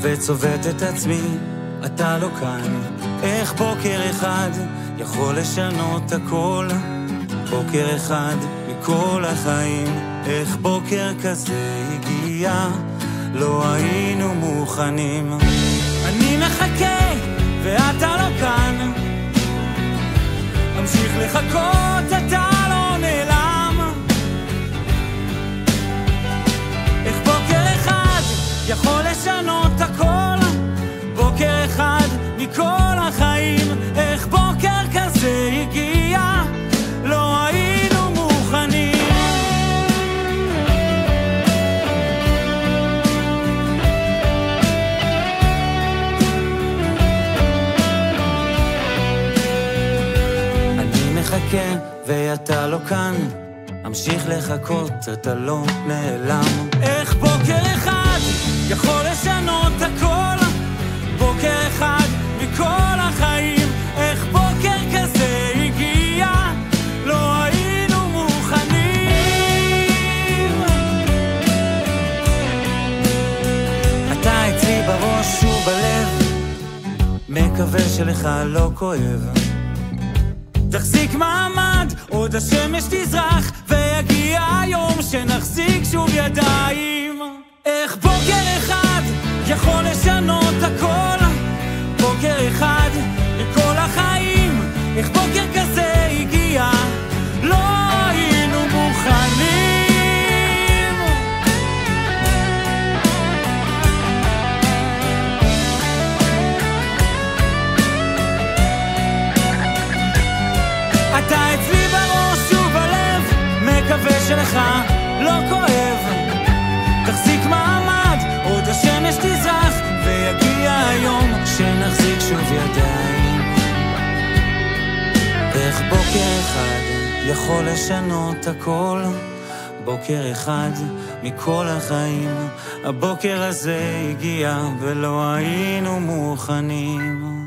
וצובט את עצמי, אתה לא כאן. איך בוקר אחד יכול לשנות הכל? בוקר אחד מכל החיים, איך בוקר כזה הגיע? לא היינו מוכנים. אני מחכה ואתה לא כאן, אמשיך לחכות, אתה לא נעלם. איך בוקר אחד יכול לשנות הכל? בוקר אחד מכל החיים, איך בוקר כזה הגיע? לא היינו מוכנים. אני מחכה ואתה לא כאן, אמשיך לחכות, אתה לא נעלם. איך בוקר אחד יכול לשנות הכל? בוקר אחד מכל החיים, איך בוקר כזה הגיע? לא היינו מוכנים. אתה אצלי בראש ובלב, מקווה שלך לא כואב. תחזיק מעמד, עוד השמש תזרח, ויגיע היום שנחזיק שוב ידיים. איך בוקר אחד יכול לשנות הכל? בוקר אחד מכל החיים, איך בוקר כזה הגיע? לא היינו מוכנים. אתה אצלי בראש ובלב, מקווה שלך לא כואב. תחזיק מעמד, עוד השמש תזרח, ויגיע היום שנחזיק שוב ידיים. איך בוקר אחד יכול לשנות הכל? בוקר אחד מכל החיים, הבוקר הזה הגיע ולא היינו מוכנים.